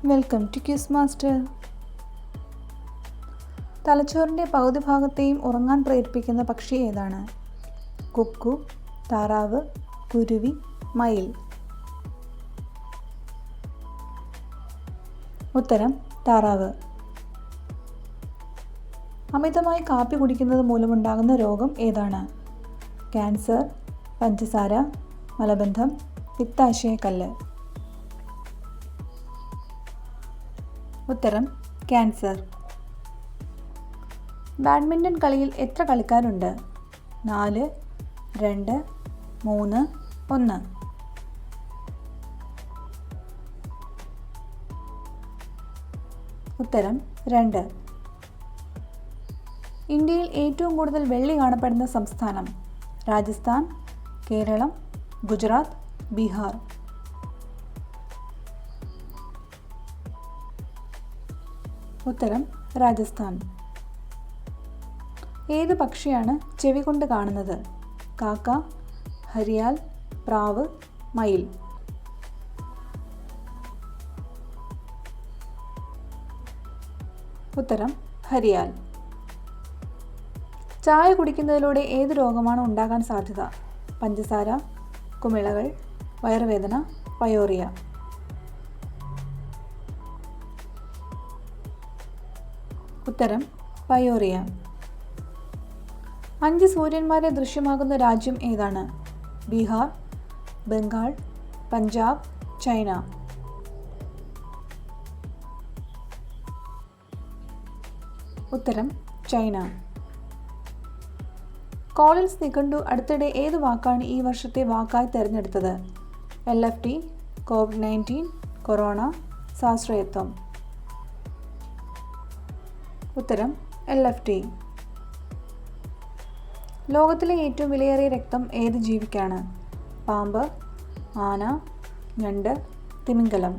Welcome to quiz master. തലച്ചോറിൻ്റെ പകുതി ഭാഗത്തെയും ഉറങ്ങാൻ പ്രേരിപ്പിക്കുന്ന പക്ഷി ഏതാണ്? കുക്കു, താറാവ്, കുരുവി, മയിൽ. ഉത്തരം താറാവ്. അമിതമായി കാപ്പി കുടിക്കുന്നത് മൂലമുണ്ടാകുന്ന രോഗം ഏതാണ്? ക്യാൻസർ, പഞ്ചസാര, മലബന്ധം, പിത്താശയക്കല്ല്. ഉത്തരം ക്യാൻസർ. ബാഡ്മിൻ്റൺ കളിയിൽ എത്ര കളിക്കാരുണ്ട്? 4, 2, 3, 1. ഉത്തരം 2. ഇന്ത്യയിൽ ഏറ്റവും കൂടുതൽ വെള്ളി കാണപ്പെടുന്ന സംസ്ഥാനം? രാജസ്ഥാൻ, കേരളം, ഗുജറാത്ത്, ബീഹാർ. ഉത്തരം രാജസ്ഥാൻ. ഏത് പക്ഷിയാണ് ചെവി കൊണ്ട് കാണുന്നത്? കാക്ക, ഹരിയാൽ, പ്രാവ്, മയിൽ. ഉത്തരം ഹരിയാൽ. ചായ കുടിക്കുന്നതിലൂടെ ഏത് രോഗമാണ് ഉണ്ടാകാൻ സാധ്യത? പഞ്ചസാര, കുമിളകൾ, വയറുവേദന, പയോറിയ. ഉത്തരം പയോറിയ. 5 സൂര്യന്മാരെ ദൃശ്യമാകുന്ന രാജ്യം ഏതാണ്? ബീഹാർ, ബംഗാൾ, പഞ്ചാബ്, ചൈന. ഉത്തരം ചൈന. കോളിൻസ് നിഘണ്ടു അടുത്തിടെ ഏത് വാക്കാണ് ഈ വർഷത്തെ വാക്കായി തിരഞ്ഞെടുത്തത്? LFT, COVID-19, കൊറോണ, സ്വാശ്രയത്വം. ഉത്തരം LFT. ലോകത്തിലെ ഏറ്റവും വിലയേറിയ രക്തം ഏത് ജീവിക്കാണ്? പാമ്പ്, ആന, ഞണ്ട്, തിമിംഗലം.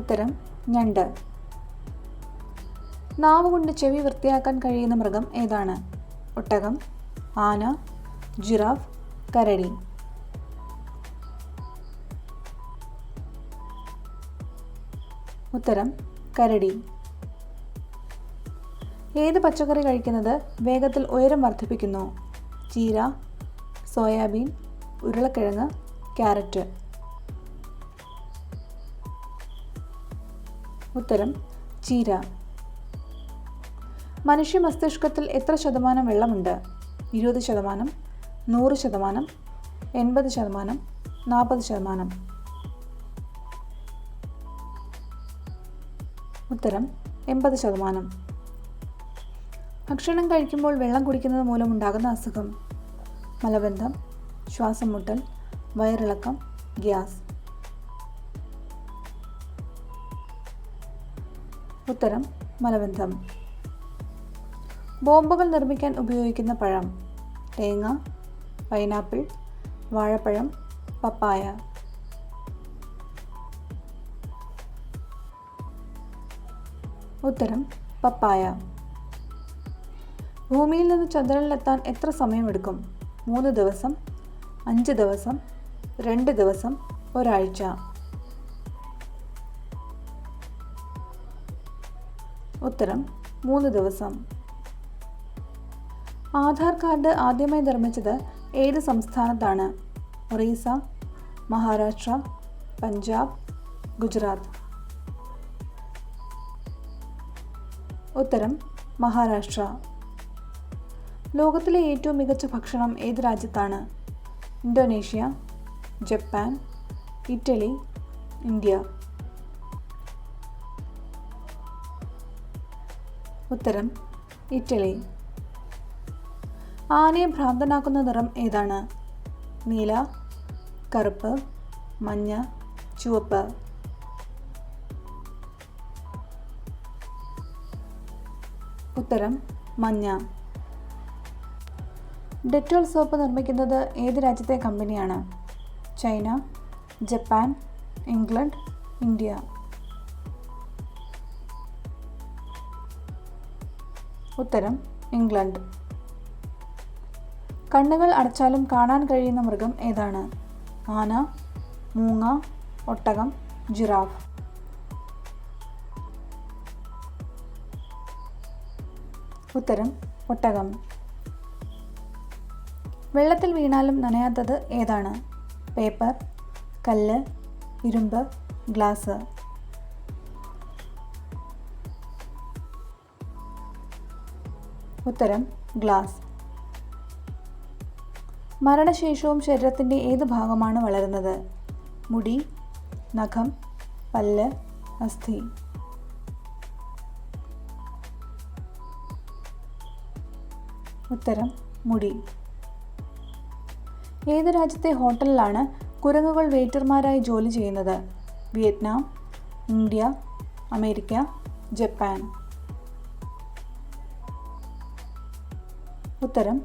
ഉത്തരം ഞണ്ട്. നാവ് കൊണ്ട് ചെവി വൃത്തിയാക്കാൻ കഴിയുന്ന മൃഗം ഏതാണ്? ഒട്ടകം, ആന, ജിറാഫ്, കരടി. ഉത്തരം കരടി. ഏത് പച്ചക്കറി കഴിക്കുന്നത് വേഗത്തിൽ ഉയരം വർദ്ധിപ്പിക്കുന്നു? ചീര, സോയാബീൻ, ഉരുളക്കിഴങ്ങ്, ക്യാരറ്റ്. ഉത്തരം ചീര. മനുഷ്യ മസ്തിഷ്കത്തിൽ എത്ര ശതമാനം വെള്ളമുണ്ട്? 20%, 100%, 80%, 40%. ഉത്തരം 80%. ഭക്ഷണം കഴിക്കുമ്പോൾ വെള്ളം കുടിക്കുന്നത് മൂലമുണ്ടാകുന്ന അസുഖം? മലബന്ധം, ശ്വാസം മുട്ടൽ, വയറിളക്കം, ഗ്യാസ്. ഉത്തരം മലബന്ധം. ബോംബുകൾ നിർമ്മിക്കാൻ ഉപയോഗിക്കുന്ന പഴം? തേങ്ങ, പൈനാപ്പിൾ, വാഴപ്പഴം, പപ്പായ. ഉത്തരം പപ്പായ. ഭൂമിയിൽ നിന്ന് ചന്ദ്രനിലെത്താൻ എത്ര സമയമെടുക്കും? 3 ദിവസം, 5 ദിവസം, 2 ദിവസം, ഒരാഴ്ച. ഉത്തരം 3 ദിവസം. ആധാർ കാർഡ് ആദ്യമായി നിർമ്മിച്ചത് ഏത് സംസ്ഥാനത്താണ്? ഒറീസ, മഹാരാഷ്ട്ര, പഞ്ചാബ്, ഗുജറാത്ത്. ഉത്തരം മഹാരാഷ്ട്ര. ലോകത്തിലെ ഏറ്റവും മികച്ച ഭക്ഷണം ഏത് രാജ്യത്താണ്? Indonesia, Japan, Italy, India. ഉത്തരം ഇറ്റലി. ആനയെ ഭ്രാന്തനാക്കുന്ന നിറം ഏതാണ്? നീല, കറുപ്പ്, മഞ്ഞ, ചുവപ്പ്. ഉത്തരം മഞ്ഞ. ഡെറ്റോൾ സോപ്പ് നിർമ്മിക്കുന്നത് ഏത് രാജ്യത്തെ കമ്പനിയാണ്? China, Japan, England, India. ഉത്തരം ഇംഗ്ലണ്ട്. കണ്ണുകൾ അടച്ചാലും കാണാൻ കഴിയുന്ന മൃഗം ഏതാണ്? ആന, മൂങ്ങ, ഒട്ടകം, ജിറാഫ്. ഉത്തരം ഒട്ടകം. വെള്ളത്തിൽ വീണാലും നനയാത്തത് ഏതാണ്? പേപ്പർ, കല്ല്, ഇരുമ്പ്, ഗ്ലാസ്. ഉത്തരം ഗ്ലാസ്. മരണശേഷവും ശരീരത്തിൻ്റെ ഏത് ഭാഗമാണ് വളരുന്നത്? മുടി, നഖം, പല്ല്, അസ്ഥി. ഉത്തരം മുടി. ഏത് രാജ്യത്തെ ഹോട്ടലിലാണ് കുരങ്ങുകൾ വെയിറ്റർമാരായി ജോലി ചെയ്യുന്നത്? Vietnam, India, America, Japan. ഉത്തരം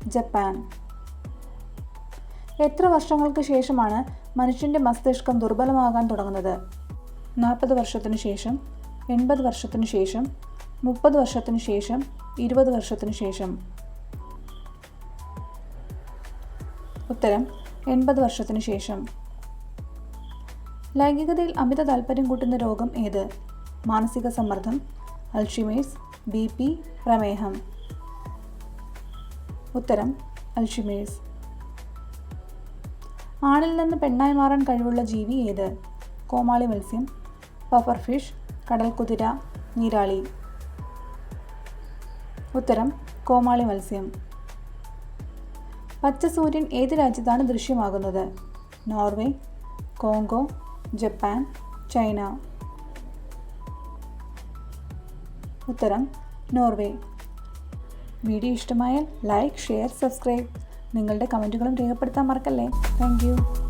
ജപ്പാൻ. എത്ര വർഷങ്ങൾക്ക് ശേഷമാണ് മനുഷ്യൻ്റെ മസ്തിഷ്കം ദുർബലമാകാൻ തുടങ്ങുന്നത്? 40 വർഷത്തിനു ശേഷം, 80 വർഷത്തിനു ശേഷം, 30 വർഷത്തിനു ശേഷം, 20 വർഷത്തിനു ശേഷം. ഉത്തരം 80 വർഷത്തിനു ശേഷം. ലൈംഗികതയിൽ അമിത താൽപ്പര്യം കൂട്ടുന്ന രോഗം ഏത്? മാനസിക സമ്മർദ്ദം, അൽഷിമേഴ്സ്, BP, പ്രമേഹം. ഉത്തരം അൽഷിമേഴ്സ്. ആണിൽ നിന്ന് പെണ്ണായി മാറാൻ കഴിവുള്ള ജീവി ഏത്? കോമാളി മത്സ്യം, പഫർ ഫിഷ്, കടൽക്കുതിര, നീരാളി. ഉത്തരം കോമാളി മത്സ്യം. പച്ച സൂര്യൻ ഏത് രാജ്യത്താണ് ദൃശ്യമാകുന്നത്? Norway, Congo, Japan, China. ഉത്തരം നോർവേ. വീഡിയോ ഇഷ്ടമായാൽ ലൈക്ക്, ഷെയർ, സബ്സ്ക്രൈബ്. നിങ്ങളുടെ കമൻറ്റുകളും രേഖപ്പെടുത്താൻ മറക്കല്ലേ. Thank you.